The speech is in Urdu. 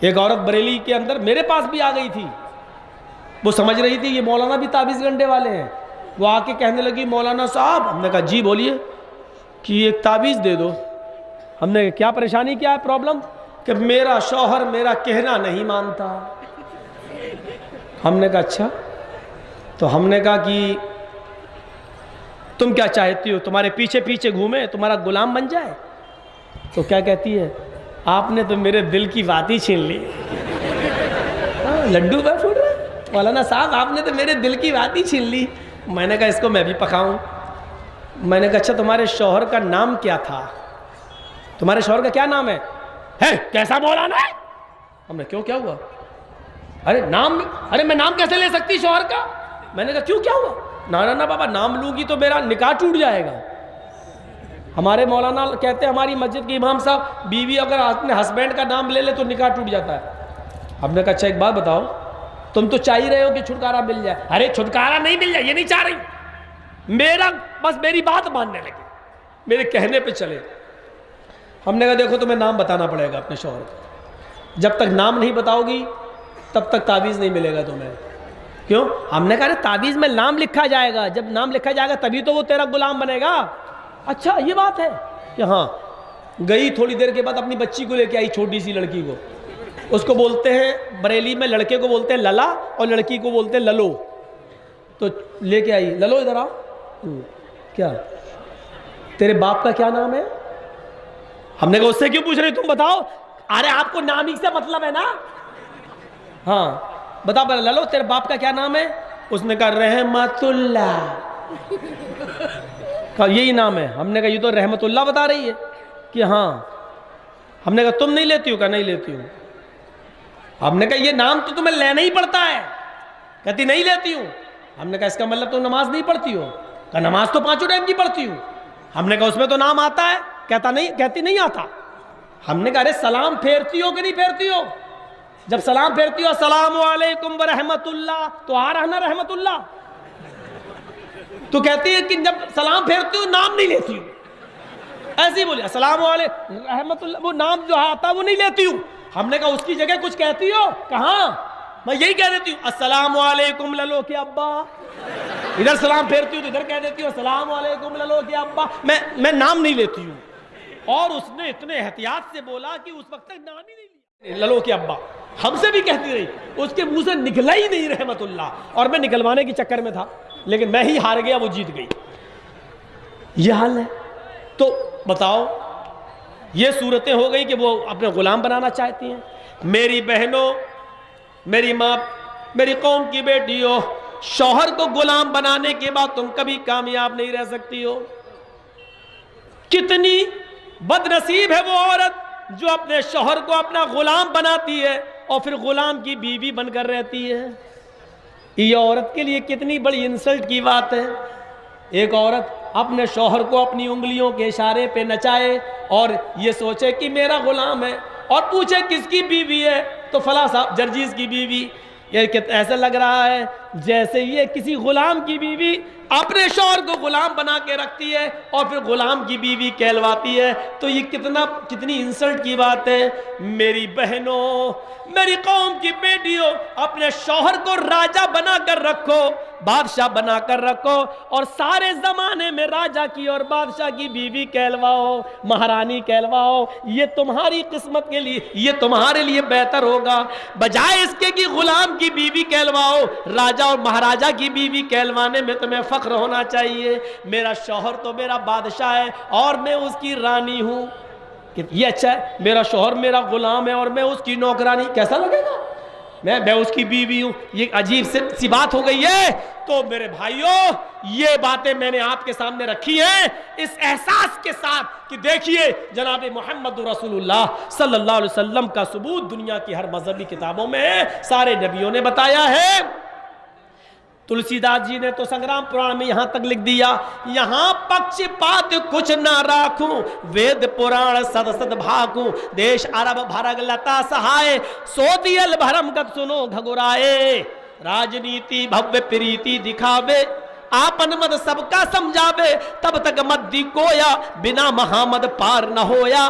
ایک عورت بریلی کے اندر میرے پاس بھی آ گئی تھی، وہ سمجھ رہی تھی یہ مولانا بھی تعویذ گنڈے والے ہیں، وہ آ کے کہنے لگی مولانا صاحب، ہم نے کہا جی بولیے، کہ ایک تعویذ دے دو۔ ہم نے کہا کیا پریشانی، کیا ہے پرابلم؟ کہ میرا شوہر میرا کہنا نہیں مانتا۔ ہم نے کہا اچھا، تو ہم نے کہا کہ تم کیا چاہتی ہو، تمہارے پیچھے پیچھے گھومے، تمہارا غلام بن جائے؟ تو کیا کہتی ہے، آپ نے تو میرے دل کی بات ہی چھین لی۔ لڈو پہ پھوٹ رہا ہے، مولانا صاحب آپ نے تو میرے دل کی بات ہی چھین لی۔ میں نے کہا اس کو میں بھی پکاؤں۔ میں نے کہا اچھا تمہارے شوہر کا نام کیا تھا؟ تمہارے شوہر کا کیا نام ہے؟ کیسا مولانا ہے؟ ہم نے کیوں، کیا ہوا؟ ارے میں نام کیسے لے سکتی شوہر کا؟ میں نے کہا کیوں، کیا ہوا؟ نا بابا، نام لوں گی تو میرا نکاح ٹوٹ جائے گا۔ ہمارے مولانا کہتے ہیں ہماری مسجد کے امام صاحب، بیوی اگر اپنے ہسبینڈ کا نام لے لے تو نکاح ٹوٹ جاتا ہے۔ ہم نے کہا اچھا ایک بات بتاؤ، تم تو چاہ ہی رہے ہو کہ چھٹکارا مل جائے۔ ارے چھٹکارا نہیں مل جائے یہ نہیں چاہ رہی، بس میری بات ماننے لگے، میرے کہنے پہ چلے۔ ہم نے کہا دیکھو تمہیں نام بتانا پڑے گا اپنے شوہر کو، جب تک نام نہیں بتاؤ گی تب تک تعویذ نہیں ملے گا تمہیں۔ کیوں؟ ہم نے کہا تعویذ میں نام لکھا جائے گا، جب نام لکھا جائے گا تبھی تو وہ تیرا غلام بنے گا۔ اچھا یہ بات ہے کہ ہاں۔ گئی تھوڑی دیر کے بعد اپنی بچی کو لے کے آئی، چھوٹی سی لڑکی کو، اس کو بولتے ہیں بریلی میں لڑکے کو بولتے ہیں للا اور لڑکی کو بولتے ہیں للو۔ تو لے کے آئی، للو ادھر آؤ، کیا تیرے باپ کا کیا نام ہے؟ ہم نے کہا اس سے کیوں پوچھ رہی تم بتاؤ؟ ارے آپ کو نام ہی سے مطلب ہے نا، ہاں بتاؤ للو تیرے باپ کا کیا نام ہے؟ اس نے کہا رحمت اللہ، کہا یہی نام ہے۔ ہم نے کہا یہ تو رحمت اللہ بتا رہی ہے کہ ہاں۔ ہم نے کہا تم نہیں لیتی ہو؟ کہا نہیں لیتی ہوں۔ ہم نے کہا یہ نام تو تمہیں لینا ہی پڑتا ہے، کہتی نہیں لیتی ہوں۔ ہم نے کہا اس کا مطلب تم نماز نہیں پڑھتی ہو؟ کہا نماز تو 5 ٹائم کی پڑھتی ہوں۔ ہم نے کہا اس میں تو نام آتا ہے؟ کہتی نہیں آتا۔ ہم نے کہا ارے سلام پھیرتی ہو کہ نہیں پھیرتی ہو؟ جب سلام پھیرتی ہو السلام علیکم ورحمت اللہ تو آ رہا نا رحمت اللہ، تو کہتی ہے کہ جب سلام پھیرتی ہو نام نہیں لیتی ہوں۔ ایسے ہی بولی السلام علیکم رحمت اللہ، وہ نام جو آتا وہ نہیں لیتی ہوں۔ ہم نے کہا اس کی جگہ کچھ کہتی ہو؟ کہاں، میں یہی کہہ دیتی ہوں السلام علیکم للو کے ابا۔ ادھر سلام پھیرتی ہوں تو ادھر کہہ دیتی ہوں السلام علیکم للو کے ابا۔ میں نام نہیں لیتی ہوں۔ اور اس نے اتنے احتیاط سے بولا کہ اس وقت تک نام ہی نہیں لیا، للو کے ابا ہم سے بھی کہتی رہی، اس کے منہ سے نکلا ہی نہیں رحمت اللہ، اور میں نکلوانے کے چکر میں تھا، لیکن میں ہی ہار گیا، وہ جیت گئی۔ یہ حال ہے۔ تو بتاؤ یہ صورتیں ہو گئی کہ وہ اپنے غلام بنانا چاہتی ہیں۔ میری بہنوں، میری ماں، میری قوم کی بیٹیوں، شوہر کو غلام بنانے کے بعد تم کبھی کامیاب نہیں رہ سکتی ہو۔ کتنی بد نصیب ہے وہ عورت جو اپنے شوہر کو اپنا غلام بناتی ہے اور پھر غلام کی بیوی بن کر رہتی ہے۔ یہ عورت کے لیے کتنی بڑی انسلٹ کی بات ہے۔ ایک عورت اپنے شوہر کو اپنی انگلیوں کے اشارے پہ نچائے اور یہ سوچے کہ میرا غلام ہے، اور پوچھے کس کی بیوی ہے تو فلاں صاحب جرجیز کی بیوی۔ یہ ایسا لگ رہا ہے جیسے یہ کسی غلام کی بیوی اپنے شوہر کو غلام بنا کے رکھتی ہے اور پھر غلام کی بیوی کہلواتی ہے۔ تو یہ کتنی انسلٹ کی بات ہے۔ میری بہنوں، میری قوم کی بیٹیوں، اپنے شوہر کو راجہ بنا کر رکھو، بادشاہ بنا کر رکھو، اور سارے زمانے میں راجہ کی اور بادشاہ کی بیوی کہلواؤ، مہارانی کہلواؤ۔ یہ تمہاری قسمت کے لیے، یہ تمہارے لیے بہتر ہوگا، بجائے اس کے کہ غلام کی بیوی کہلواؤ۔ راجہ اور مہاراجہ کی بیوی کہلوانے میں تمہیں فخر ہونا چاہیے۔ میرا شوہر تو میرا بادشاہ ہے اور میں اس کی رانی ہوں۔ یہ اچھا ہے، میرا شوہر میرا غلام ہے اور میں اس کی نوکرانی، کیسا لگے گا؟ میں اس کی بیوی ہوں، یہ عجیب سی بات ہو گئی ہے۔ تو میرے بھائیوں، یہ باتیں میں نے آپ کے سامنے رکھی ہیں اس احساس کے ساتھ کہ دیکھیے جناب محمد رسول اللہ صلی اللہ علیہ وسلم کا ثبوت دنیا کی ہر مذہبی کتابوں میں ہے، سارے نبیوں نے بتایا ہے۔ تلسی داس جی نے تو سنگرام پران میں یہاں تک لکھ دیا، یہاں پکچ پات کچھ نہ راکھوں، وید پران سد سد بھاکوں، دیش عرب بھرگ لتا سہائے، سودیل بھرم گت سنو گھگرائے، راجنیتی بھویہ پریتی دکھاوے، آپن مد سب کا سمجھاوے، تب تک مد دی کویا، بنا محمد پار نہ ہویا۔